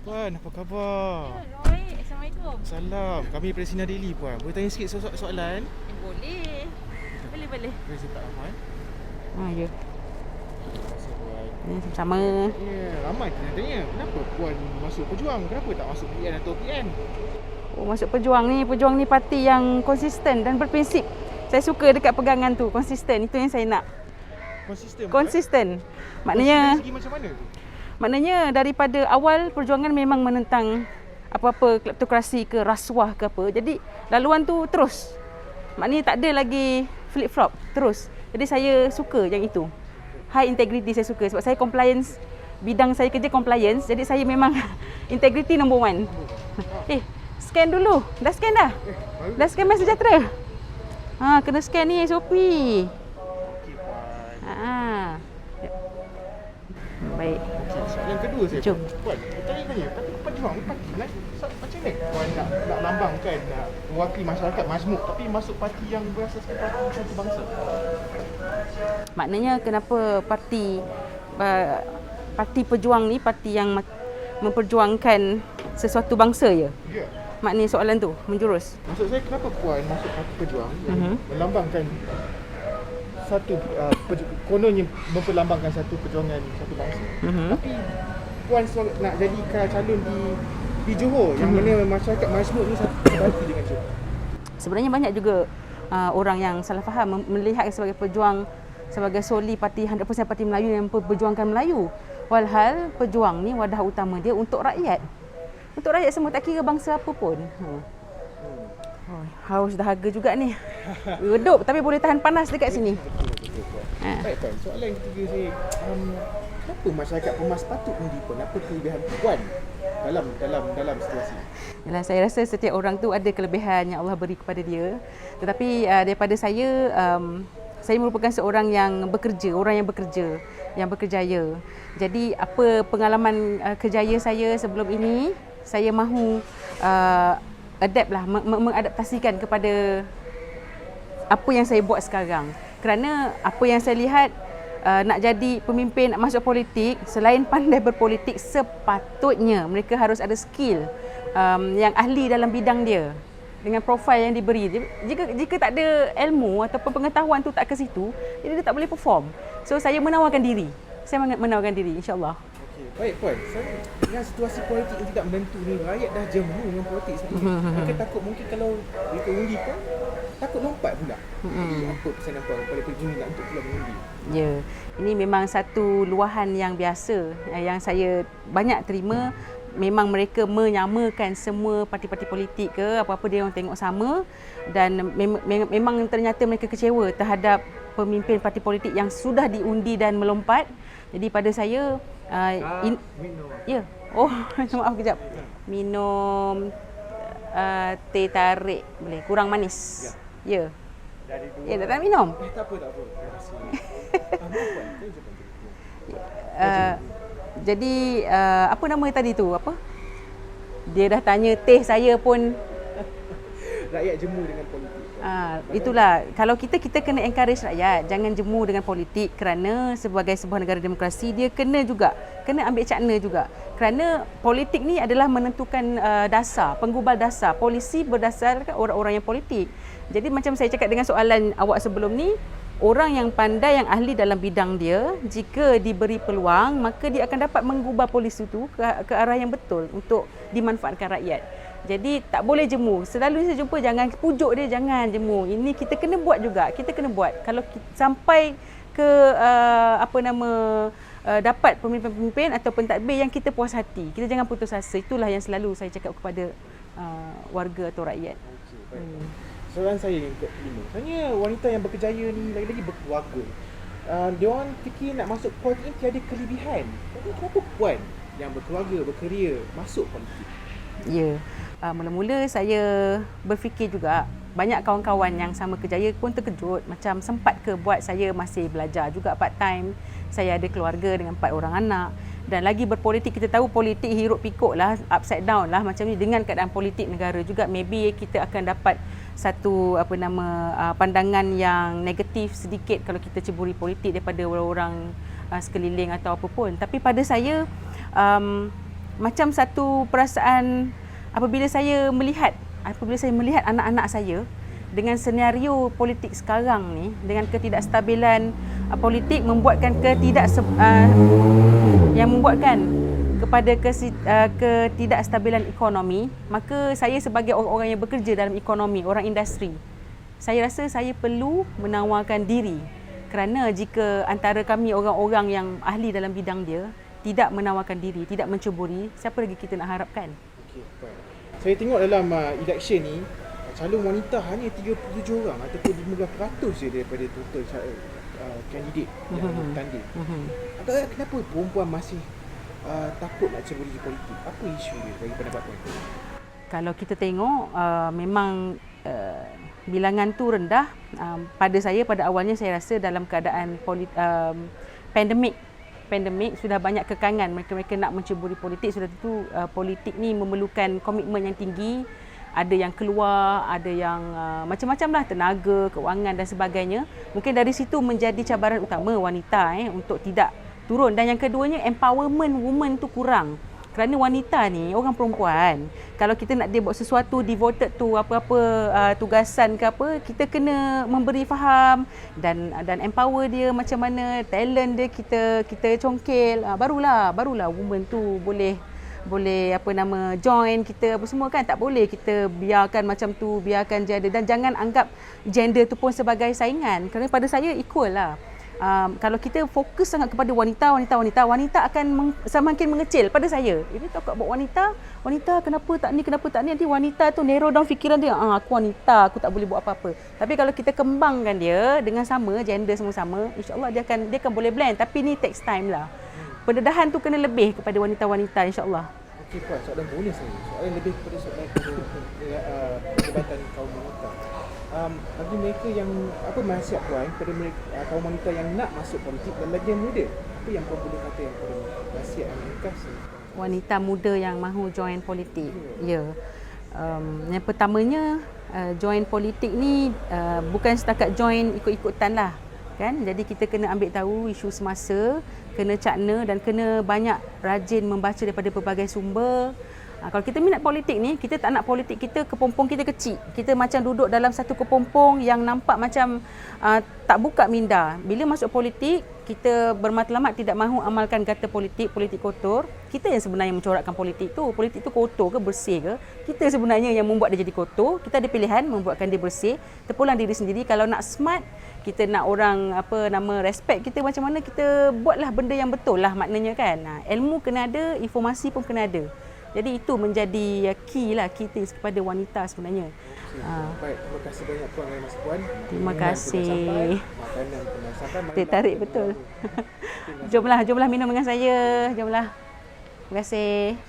Puan, apa khabar? Ya, Roy. Assalamualaikum. Salam. Kami dari Sinar Daily, Puan. Boleh tanya sikit soalan? Boleh. Boleh. Boleh saya tak Rahman? Ya. Terima kasih, Puan. Sama-sama. Ya, ramai kena tanya. Kenapa Puan masuk Pejuang? Kenapa tak masuk PN atau PN? Masuk Pejuang ni parti yang konsisten dan berprinsip. Saya suka dekat pegangan tu, konsisten. Itu yang saya nak. Konsisten, Puan? Konsisten. Konsisten Maknanya dari segi macam mana tu? Maknanya daripada awal perjuangan memang menentang apa-apa kleptokrasi ke rasuah ke apa. Jadi laluan tu terus. Maknanya tak ada lagi flip flop, terus. Jadi saya suka yang itu. High integrity saya suka sebab saya compliance, bidang saya kerja compliance. Jadi saya memang integrity number one. Scan dulu. Dah scan dah? Dah scan MySejahtera? Kena scan ni SOP. Okey, Puan. Baik. Okey, soalan kedua saya. Jom. Puan, tanya. Tapi Pejuang ni parti macam mana Puan nak lambangkan, nak mewakili masyarakat majmuk tapi masuk parti yang berasaskan parti satu bangsa? Maknanya kenapa parti Pejuang ni parti yang memperjuangkan sesuatu bangsa ya? Ya. Maknanya soalan tu menjurus. Maksud saya kenapa Puan masuk parti Pejuang yang melambangkan satu kononnya memperlambangkan satu perjuangan satu bangsa. Tapi Puan nak jadi calon di Johor yang mana masyarakat majmuk ni satu parti dengan Johor. Sebenarnya banyak juga orang yang salah faham melihat sebagai pejuang sebagai solely parti 100% parti Melayu yang memperjuangkan Melayu. Walhal pejuang ni wadah utama dia untuk rakyat. Untuk rakyat semua, tak kira bangsa apa pun. Haus dahaga juga ni. Redup tapi boleh tahan panas dekat sini. Betul Puan. Baik Puan, soalan yang ketiga saya, kenapa masyarakat Pemas patut undi Puan? Apa kelebihan Puan dalam situasi? Yalah, saya rasa setiap orang tu ada kelebihan yang Allah beri kepada dia. Tetapi daripada saya merupakan seorang yang bekerja, yang berkerjaya. Jadi apa pengalaman kerjaya saya sebelum ini, saya mahu adapt lah, mengadaptasikan kepada apa yang saya buat sekarang. Kerana apa yang saya lihat, nak jadi pemimpin, nak masuk politik, selain pandai berpolitik, sepatutnya mereka harus ada skill yang ahli dalam bidang dia dengan profil yang diberi. Jika tak ada ilmu ataupun pengetahuan tu tak ke situ, jadi dia tak boleh perform. So saya menawarkan diri. InsyaAllah. Okey, baik Puan. Saya dengan situasi politik yang tidak menentu ni, rakyat dah jemu dengan politik seperti ini. Mereka takut mungkin kalau mereka undi pun takut lompat pula. Jadi apa pesanan Puan kepada pengguna untuk pula mengundi? Ya, ini memang satu luahan yang biasa yang saya banyak terima. Memang mereka menyamakan semua parti-parti politik ke apa-apa dia orang tengok sama, dan memang ternyata mereka kecewa terhadap pemimpin parti politik yang sudah diundi dan melompat. Jadi pada saya Minum. ya. Maaf kejap. Minum teh tarik boleh, kurang manis. Ya. Dari dua. Ya, tak minum. Tak apa. Terima kasih. Puan, saya jawab. Jadi apa nama tadi tu? Apa? Dia dah tanya teh saya pun. Rakyat jemu dengan politik. Itulah, kalau kita kena encourage rakyat, jangan jemu dengan politik, kerana sebagai sebuah negara demokrasi dia kena ambil cakna juga. Kerana politik ni adalah menentukan dasar, penggubal dasar. Polisi berdasarkan orang-orang yang politik. Jadi macam saya cakap dengan soalan awak sebelum ni, orang yang pandai, yang ahli dalam bidang dia, jika diberi peluang, maka dia akan dapat menggubah polisi itu ke arah yang betul untuk dimanfaatkan rakyat. Jadi tak boleh jemu. Selalu saya jumpa, jangan pujuk dia, jangan jemu. Ini kita kena buat juga. Kalau sampai ke dapat pemimpin-pemimpin atau pentadbir yang kita puas hati, kita jangan putus asa. Itulah yang selalu saya cakap kepada warga atau rakyat. Okey, baik. Soalan saya yang kelima. Sebenarnya wanita yang berkejaya ni lagi-lagi berkeluarga. Dia orang fikir nak masuk politik ni tiada kelebihan. Tapi kenapa Puan yang berkeluarga, berkerja masuk politik? Ya. Mula-mula saya berfikir juga, banyak kawan-kawan yang sama kerjaya pun terkejut, macam sempat ke buat, saya masih belajar juga part time, saya ada keluarga dengan 4 orang anak, dan lagi berpolitik. Kita tahu politik hiruk pikuk lah, upside down lah macam ni. Dengan keadaan politik negara juga, maybe kita akan dapat satu pandangan yang negatif sedikit kalau kita ceburi politik daripada orang-orang sekeliling atau apa pun. Tapi pada saya macam satu perasaan apabila saya melihat anak-anak saya dengan senario politik sekarang ni, dengan ketidakstabilan politik yang membuatkan kepada ketidakstabilan ekonomi, maka saya sebagai orang-orang yang bekerja dalam ekonomi, orang industri, saya rasa saya perlu menawarkan diri, kerana jika antara kami orang-orang yang ahli dalam bidang dia tidak menawarkan diri, tidak mencuburi, siapa lagi kita nak harapkan? Okey, baik. Saya tengok dalam election ni, calon wanita hanya 37 orang ataupun 15% je daripada total kandidat yang bertanding. Agak kenapa perempuan masih takut nak ceburi di politik? Apa isu dia bagi pendapat puan? Kalau kita tengok, memang bilangan tu rendah. Pada awalnya saya rasa dalam keadaan pandemik sudah banyak kekangan, mereka nak menceburi politik. Sudah tentu politik ni memerlukan komitmen yang tinggi. Ada yang keluar, ada yang macam-macam lah, tenaga, kewangan dan sebagainya. Mungkin dari situ menjadi cabaran utama wanita untuk tidak turun. Dan yang keduanya, empowerment women tu kurang. Kerana wanita ni, orang perempuan, kalau kita nak dia buat sesuatu, devoted tu apa-apa tugasan ke apa, kita kena memberi faham dan empower dia macam mana, talent dia kita congkel, barulah women tu boleh join kita apa semua kan. Tak boleh kita biarkan macam tu, biarkan gender, dan jangan anggap gender tu pun sebagai saingan, kerana pada saya equal lah. Kalau kita fokus sangat kepada wanita akan semakin mengecil pada saya. Ini tak buat wanita kenapa tak ni, nanti wanita tu narrow down fikiran dia, aku wanita, aku tak boleh buat apa-apa. Tapi kalau kita kembangkan dia dengan sama, gender sama-sama, insya-Allah dia akan boleh blend. Tapi ni takes time lah. Pendedahan tu kena lebih kepada wanita-wanita, insya-Allah. Okey Puan, soalan bonus saya. Soalan lebih kepada perdebatan kaum wanita. Bagi mereka yang, apa nasihat Puan kepada mereka, kaum wanita yang nak masuk politik dan lagi yang muda? Apa yang Puan boleh kata yang kepada nasihat yang ringkas? Wanita muda yang mahu join politik. Ya. Yang pertamanya, join politik ni bukan setakat join ikut-ikutan lah. Kan? Jadi kita kena ambil tahu isu semasa, kena cakna dan kena banyak rajin membaca daripada pelbagai sumber. Kalau kita minat politik ni, kita tak nak politik kita, kepompong kita kecil. Kita macam duduk dalam satu kepompong yang nampak macam tak buka minda. Bila masuk politik, kita bermatlamat tidak mahu amalkan kata politik kotor. Kita yang sebenarnya mencorakkan politik tu. Politik tu kotor ke bersih ke? Kita sebenarnya yang membuat dia jadi kotor. Kita ada pilihan membuatkan dia bersih. Terpulang diri sendiri. Kalau nak smart, kita nak orang respect kita, macam mana kita buatlah benda yang betul lah maknanya kan. Ilmu kena ada, informasi pun kena ada. Jadi itu menjadi key things kepada wanita sebenarnya. Baik, terima kasih banyak Puan kerana masa Puan. Terima kasih. Makanan pernah sampai. Tertarik betul. Jomlah minum dengan saya. Jomlah. Terima kasih.